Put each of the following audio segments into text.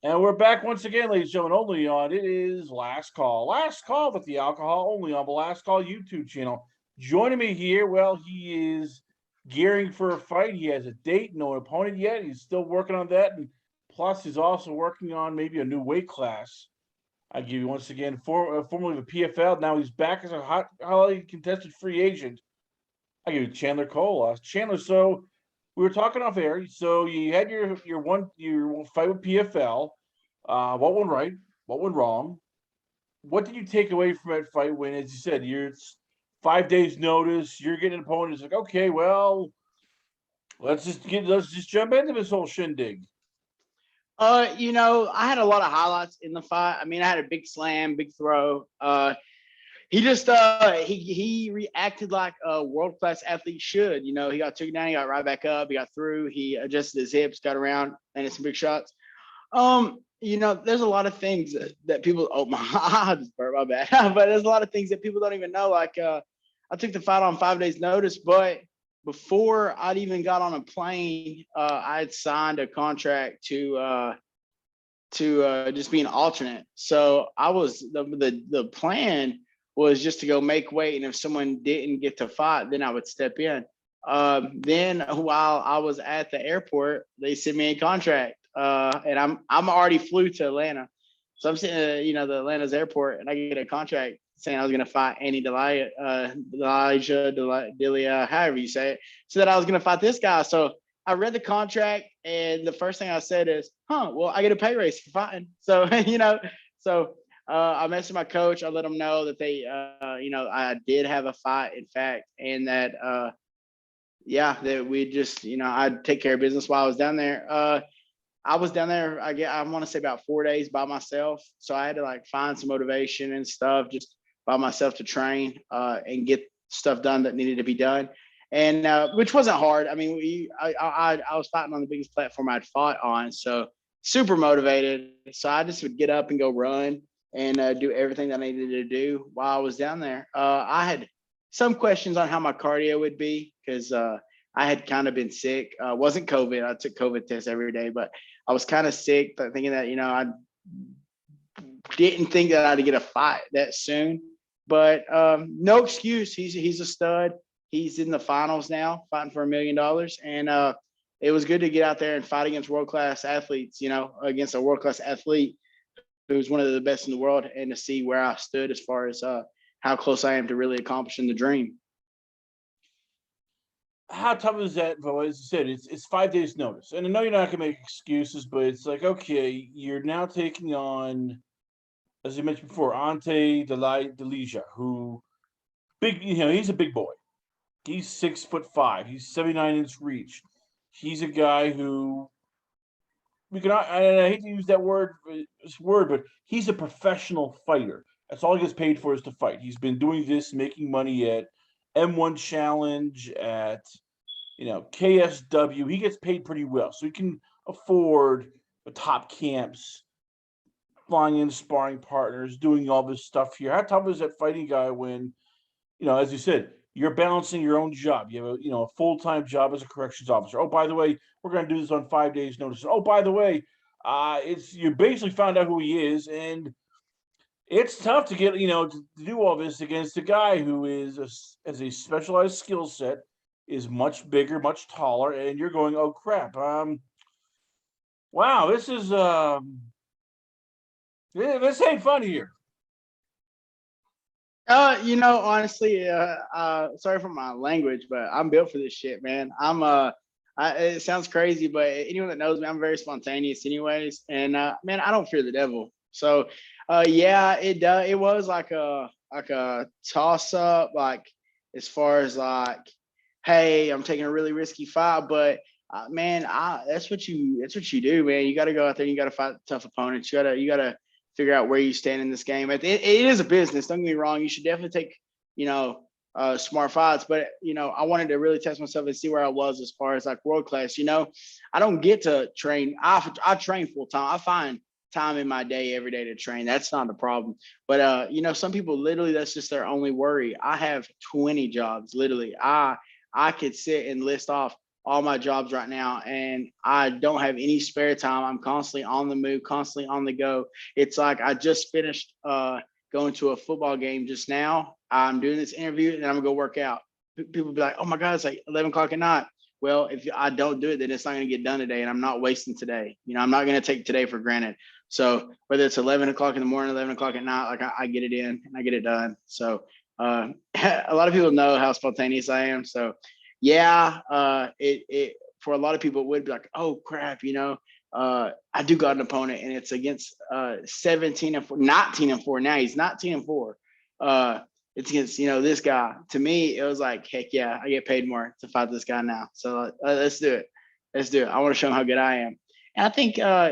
And we're back once again, ladies and gentlemen, only on It Is Last Call. Last Call with the alcohol, only on the Last Call YouTube channel. Joining me here, well, he is gearing for a fight. He has a date, no opponent yet. He's still working on that. And plus, he's also working on maybe a new weight class. I give you once again, formerly the PFL. Now he's back as a highly contested free agent. I give you Chandler Cole. Chandler, so we were talking off air. So you had your fight with PFL. What went right? What went wrong? What did you take away from that fight when, as you said, you're 5 days notice, you're getting an opponent? It's like, okay, well, let's just jump into this whole shindig. I had a lot of highlights in the fight. I mean, I had a big slam, big throw. He reacted like a world class athlete should. He got taken down, he got right back up, he got through, he adjusted his hips, got around, landed some big shots. There's a lot of things that people. Oh my, I just burnt my bad. But there's a lot of things that people don't even know. Like I took the fight on 5 days notice, but before I'd even got on a plane, I had signed a contract to just be an alternate. So I was the plan was just to go make weight, and if someone didn't get to fight, then I would step in. Then while I was at the airport, they sent me a contract, and I'm already flew to Atlanta, so I'm sitting at the Atlanta's airport, and I get a contract saying I was going to fight Andy Delia, however you say it, so that I was going to fight this guy. So I read the contract, and the first thing I said is, well, I get a pay raise for fighting. So, so I messaged my coach. I let them know that I did have a fight, in fact, and that, that we just, I'd take care of business while I was down there. I was down there, I want to say about 4 days by myself. So I had to like find some motivation and stuff just by myself to train and get stuff done that needed to be done. And which wasn't hard. I mean, I was fighting on the biggest platform I'd fought on, so super motivated. So I just would get up and go run and do everything that I needed to do while I was down there. I had some questions on how my cardio would be because I had kind of been sick. Wasn't COVID. I took COVID tests every day, but I was kind of sick, but thinking that I didn't think that I'd get a fight that soon. But no excuse. He's a stud. He's in the finals now, fighting for $1 million, and it was good to get out there and fight against world class athletes. Against a world class athlete who's one of the best in the world, and to see where I stood as far as how close I am to really accomplishing the dream. How tough is that? Though, as you said, it's 5 days notice, and I know you're not gonna make excuses, but it's like, okay, you're now taking on, as you mentioned before, Ante Delija, who he's a big boy. He's 6'5". He's 79-inch reach. He's a guy who we can. I hate to use this word, but he's a professional fighter. That's all he gets paid for is to fight. He's been doing this, making money at M1 Challenge, at KSW. He gets paid pretty well, so he can afford the top camps, flying in sparring partners, doing all this stuff here. How tough is that fighting guy when, as you said, you're balancing your own job. You have a full-time job as a corrections officer. Oh, by the way, we're going to do this on 5 days notice. Oh, by the way, it's you basically found out who he is, and it's tough to get to do all this against a guy who has a specialized skill set, is much bigger, much taller, and you're going, oh crap, wow, this ain't fun here. Honestly, sorry for my language, but I'm built for this shit, man. It sounds crazy, but anyone that knows me, I'm very spontaneous, anyways. And man, I don't fear the devil. So, yeah, it was like a toss up, like as far as like, hey, I'm taking a really risky fight, but man, that's what you do, man. You got to go out there, and you got to fight tough opponents. You gotta figure out where you stand in this game. It is a business. Don't get me wrong. You should definitely take, smart fights. But, I wanted to really test myself and see where I was as far as like world class. I don't get to train. I train full time. I find time in my day every day to train. That's not a problem. But, some people literally, that's just their only worry. I have 20 jobs, literally. I could sit and list off all my jobs right now, and I don't have any spare time. I'm constantly on the move, constantly on the go. It's like I just finished going to a football game just now. I'm doing this interview and I'm gonna go work out. People be like, "Oh my God, it's like 11 o'clock at night." Well, if I don't do it, then it's not gonna get done today, and I'm not wasting today. I'm not gonna take today for granted. So whether it's 11 o'clock in the morning, 11 o'clock at night, like I get it in and I get it done. So a lot of people know how spontaneous I am. So yeah, it for a lot of people it would be like, oh crap, I do got an opponent and it's against 17 and 4, not 10 and 4. Now he's not 10 and 4. It's against this guy. To me, it was like, heck yeah, I get paid more to fight this guy now. So let's do it. Let's do it. I want to show him how good I am. And I think I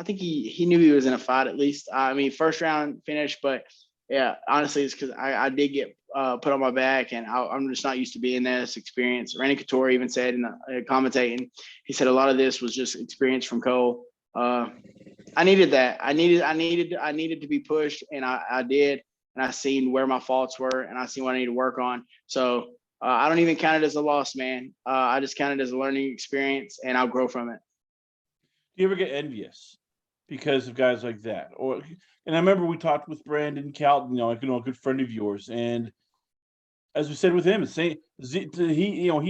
think he knew he was in a fight at least. I mean, first round finish, but yeah, honestly, it's because I did get put on my back, and I'm just not used to being there. This experience. Randy Couture even said in commentating, he said a lot of this was just experience from Cole. I needed that. I needed to be pushed, and I did, and I seen where my faults were, and I seen what I need to work on. So I don't even count it as a loss, man. I just count it as a learning experience, and I'll grow from it. Do you ever get envious because of guys like that? And I remember we talked with Brandon Calton, a good friend of yours, and as we said with him, he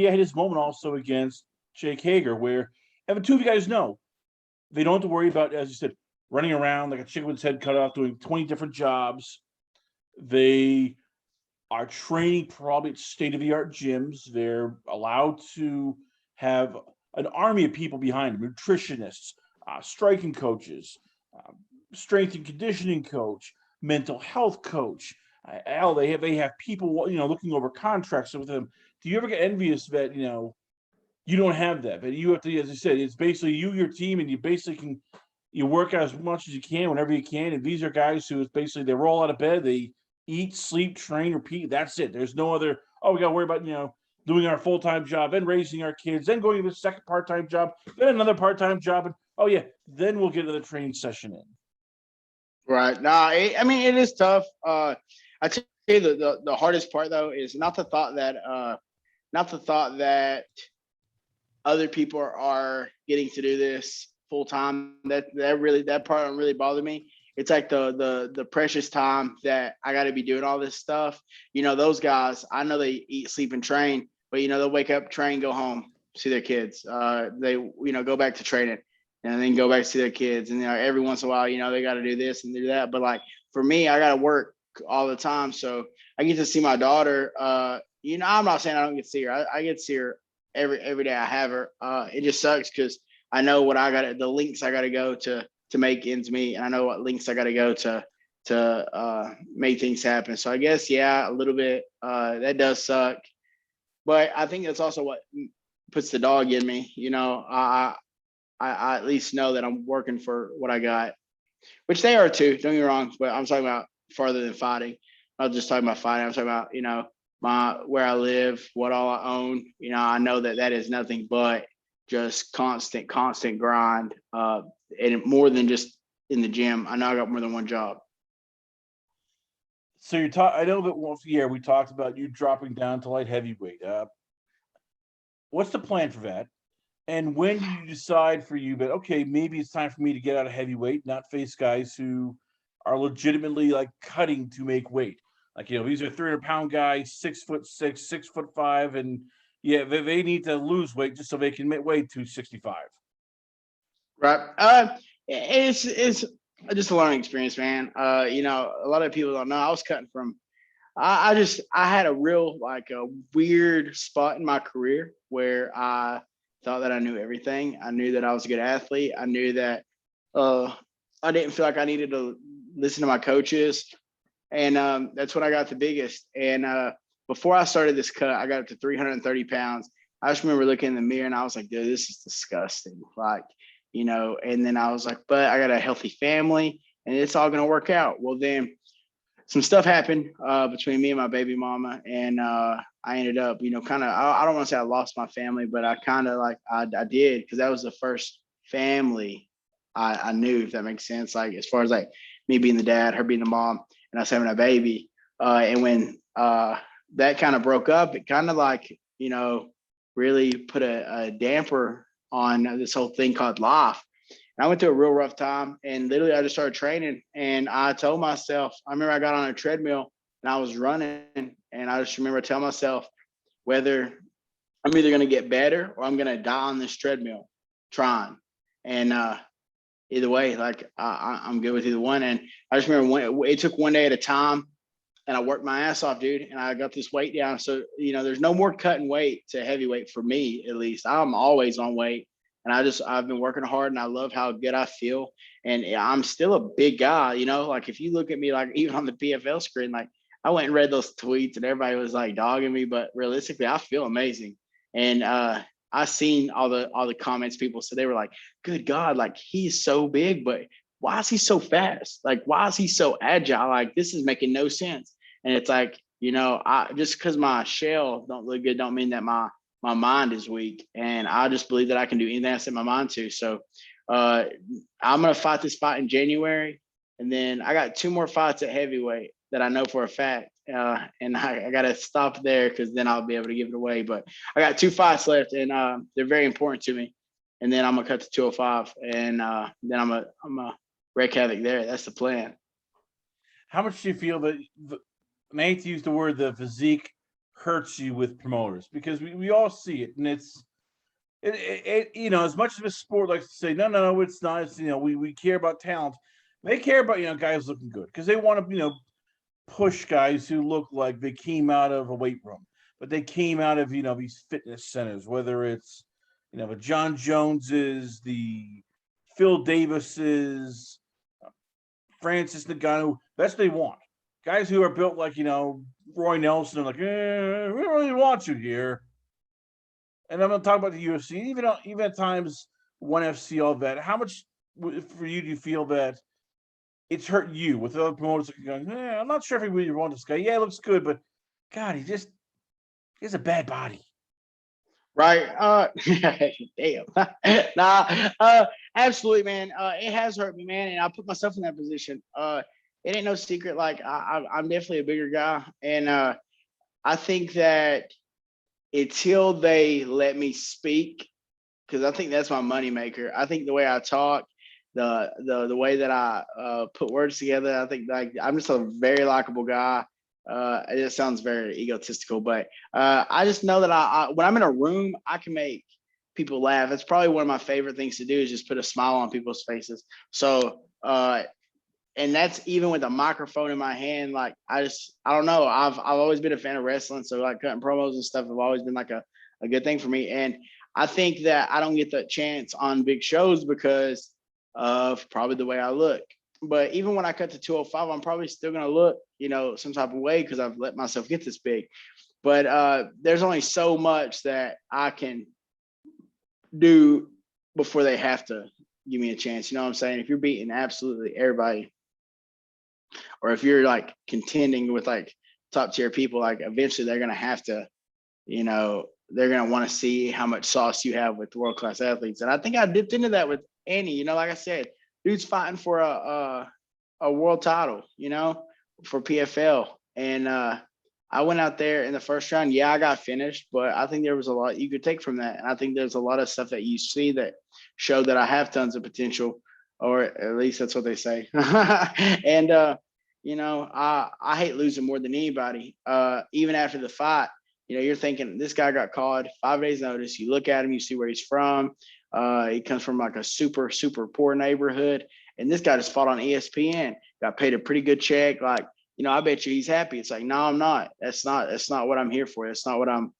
had his moment also against Jake Hager, where and the two of you guys know they don't have to worry about, as you said, running around like a chicken with its head cut off, doing 20 different jobs. They are training probably at state-of-the-art gyms. They're allowed to have an army of people behind them, nutritionists, striking coaches, strength and conditioning coach, mental health coach. They have people looking over contracts with them. Do you ever get envious that you don't have that? But you have to, as I said, it's basically you, your team, and you basically you work out as much as you can whenever you can. And these are guys who is basically they roll out of bed, they eat, sleep, train, repeat. That's it. There's no other. Oh, we got to worry about doing our full-time job, then raising our kids, then going to the second part-time job, then another part-time job, and oh yeah, then we'll get another training session in. Right. Nah, I mean it is tough. I tell you the hardest part though is not the thought that other people are getting to do this full time. That part don't really bother me. It's like the precious time that I got to be doing all this stuff. Those guys, I know they eat, sleep, and train, but they'll wake up, train, go home, see their kids. They go back to training and then go back to see their kids. And every once in a while, they got to do this and do that. But like for me, I got to work all the time, so I get to see my daughter. I'm not saying I don't get to see her. I get to see her every day I have her. It just sucks because I know what the links I got to go to make ends meet, and I know what links I got to go to make things happen. So I guess a little bit that does suck, but I think that's also what puts the dog in me. I at least know that I'm working for what I got, which they are too. Don't get me wrong, but I'm talking about farther than fighting. I'm not just talking about fighting. I'm talking about where I live, what all I own. I know that is nothing but just constant grind, and more than just in the gym. I know I got more than one job. So I know that once a year we talked about you dropping down to light heavyweight. What's the plan for that? And when do you decide for you that, okay, maybe it's time for me to get out of heavyweight, not face guys who are legitimately like cutting to make weight? Like, these are 300-pound guys, 6'6", 6'5", and they need to lose weight just so they can weigh 265. Right. It's just a learning experience, man. A lot of people don't know. I was cutting from. I had a real a weird spot in my career where I thought that I knew everything. I knew that I was a good athlete. I knew that I didn't feel like I needed to listen to my coaches. And that's when I got the biggest. And before I started this cut, I got up to 330 pounds. I just remember looking in the mirror and I was like, dude, this is disgusting. And then I was like, but I got a healthy family and it's all going to work out. Well, then some stuff happened between me and my baby mama. And I ended up, kind of, I don't want to say I lost my family, but I kind of I did, because that was the first family I knew, if that makes sense. As far as me being the dad, her being the mom, and us having a baby. And when that kind of broke up, it kind of really put a damper on this whole thing called life. And I went through a real rough time, and literally I just started training. And I told myself, I remember I got on a treadmill and I was running, and I just remember telling myself, whether I'm either going to get better or I'm going to die on this treadmill trying. And either way, like I'm good with either one. And I just remember it took one day at a time, and I worked my ass off, dude. And I got this weight down. So, there's no more cutting weight to heavyweight for me, at least. I'm always on weight. And I've been working hard, and I love how good I feel. And I'm still a big guy, like if you look at me, like even on the PFL screen, like I went and read those tweets and everybody was like dogging me, but realistically, I feel amazing. And I seen all the comments people said. They were like, good God, like he's so big, but why is he so fast? Like, why is he so agile? Like, this is making no sense. And it's like, I just because my shell don't look good don't mean that my mind is weak. And I just believe that I can do anything I set my mind to. So I'm gonna fight this fight in January, and then I got 2 more fights at heavyweight that I know for a fact. And I got to stop there because then I'll be able to give it away. But I got 2 fights left, and they're very important to me. And then I'm gonna cut to 205, and then I'm a wreak havoc there. That's the plan. How much do you feel that and I hate to use the word the physique hurts you with promoters, because we all see it, and it's as much as a sport likes to say no, it's not. It's, we care about talent. They care about guys looking good because they want to push guys who look like they came out of a weight room, but they came out of these fitness centers, whether it's the John Joneses, the Phil Davises, Francis Ngannou. That's what they want. Guys who are built like Roy Nelson are like, we don't really want you here. And I'm going to talk about the UFC, even at times ONE FC, all that. How much for you do you feel that it's hurt you with other promoters going, I'm not sure if we really want this guy. Yeah, it looks good, but God, he has a bad body. Right. Damn. Absolutely, man. It has hurt me, man. And I put myself in that position. It ain't no secret. Like I'm definitely a bigger guy. And I think that until they let me speak, because I think that's my moneymaker. I think the way I talk, the way that I put words together, I think like I'm just a very likable guy. It just sounds very egotistical, but I just know that I when I'm in a room, I can make people laugh. It's probably one of my favorite things to do is just put a smile on people's faces. So, and that's even with a microphone in my hand. Like I don't know. I've always been a fan of wrestling, so like cutting promos and stuff have always been like a good thing for me. And I think that I don't get that chance on big shows because of probably the way I look. But even when I cut to 205, I'm probably still going to look, some type of way because I've let myself get this big. But there's only so much that I can do before they have to give me a chance. You know what I'm saying? If you're beating absolutely everybody, or if you're like contending with like top tier people, like eventually they're going to have to, they're going to want to see how much sauce you have with world-class athletes. And I think I dipped into that with Annie, like I said, dude's fighting for a world title, for PFL. And I went out there in the first round. Yeah, I got finished, but I think there was a lot you could take from that. And I think there's a lot of stuff that you see that show that I have tons of potential, or at least that's what they say. And, I hate losing more than anybody. Even after the fight, you're thinking this guy got called 5 days notice. You look at him, you see where he's from. He comes from like a super, super poor neighborhood. And this guy just fought on ESPN, got paid a pretty good check. Like, I bet you he's happy. It's like, no, I'm not. That's not what I'm here for. That's not what I'm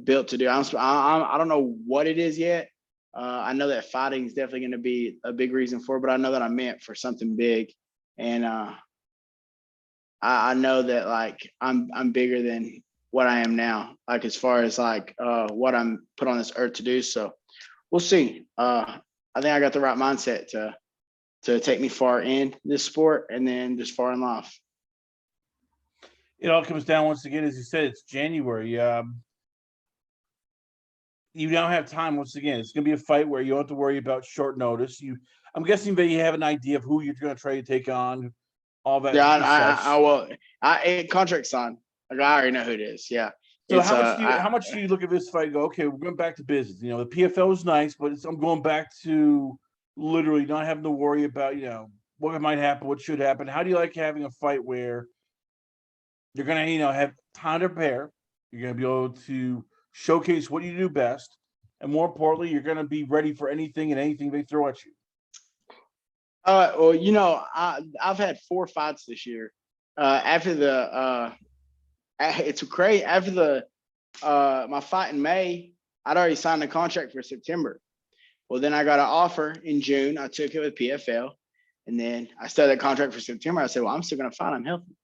built to do. I don't know what it is yet. I know that fighting is definitely going to be a big reason for it, but I know that I'm meant for something big. And I know that like I'm bigger than what I am now, like as far as like what I'm put on this earth to do. So we'll see. I think I got the right mindset to take me far in this sport and then just far in life. It all comes down once again, as you said, it's January. You now have time once again. It's going to be a fight where you don't have to worry about short notice. I'm guessing that you have an idea of who you're going to try to take on. All that. Yeah, I will. Contract signed. Like I already know who it is. Yeah. So It's how much do you look at this fight and go, okay, we're going back to business? You know, the PFL is nice, but I'm going back to literally not having to worry about, you know, what might happen, what should happen. How do you like having a fight where you're going to, you know, have time to prepare? You're going to be able to showcase what you do best, and more importantly, you're going to be ready for anything and anything they throw at you. Well, you know, I've had 4 fights this year. After the it's great. After the my fight in May, I'd already signed the contract for September. Well, then I got an offer in June. I took it with PFL, and then I started that contract for September. I said, well, I'm still gonna fight. I'm healthy.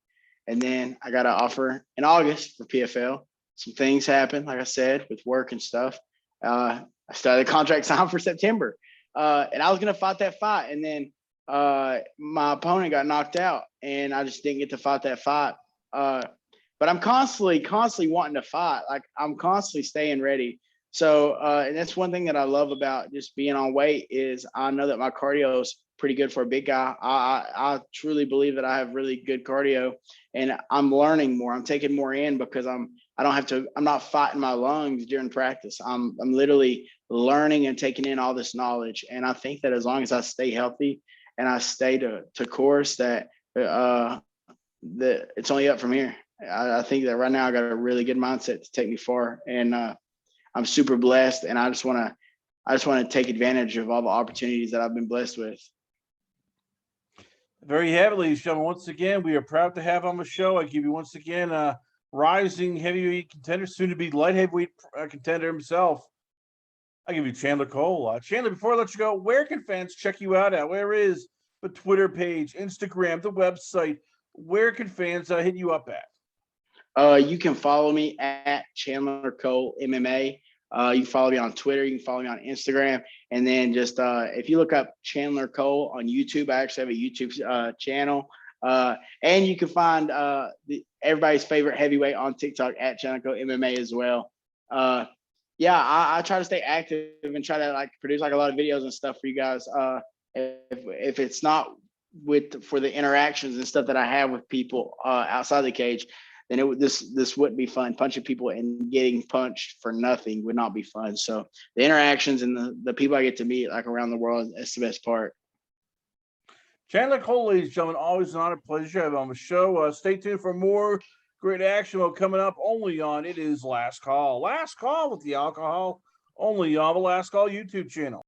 And then I got an offer in August for PFL. Some things happened, like I said, with work and stuff. I started the contract signed for September, and I was gonna fight that fight, and then my opponent got knocked out, and I just didn't get to fight that fight. But I'm constantly wanting to fight. Like I'm constantly staying ready. So, and that's one thing that I love about just being on weight is I know that my cardio is pretty good for a big guy. I truly believe that I have really good cardio, and I'm learning more. I'm taking more in because I'm not fighting my lungs during practice. I'm literally learning and taking in all this knowledge. And I think that as long as I stay healthy and I stay to course, that it's only up from here. I think that right now I got a really good mindset to take me far, and I'm super blessed, and I just want to take advantage of all the opportunities that I've been blessed with. Very heavily, gentlemen. Once again, we are proud to have on the show. I give you once again a rising heavyweight contender, soon to be light heavyweight contender himself. I give you Chandler Cole. Chandler, before I let you go, where can fans check you out at? Where is the Twitter page, Instagram, the website? Where can fans hit you up at? You can follow me at Chandler Cole MMA. You can follow me on Twitter. You can follow me on Instagram. And then just if you look up Chandler Cole on YouTube, I actually have a YouTube channel. And you can find everybody's favorite heavyweight on TikTok at Chandler Cole MMA as well. Yeah, I try to stay active and try to like produce like a lot of videos and stuff for you guys. If it's not for the interactions and stuff that I have with people outside the cage, then this wouldn't be fun. Punching people and getting punched for nothing would not be fun. So the interactions and the people I get to meet like around the world, that's the best part. Chandler Cole, ladies and gentlemen, always an honor, pleasure to have on the show. Stay tuned for more great action coming up only on It Is Last Call. Last Call with the alcohol, only on the Last Call YouTube channel.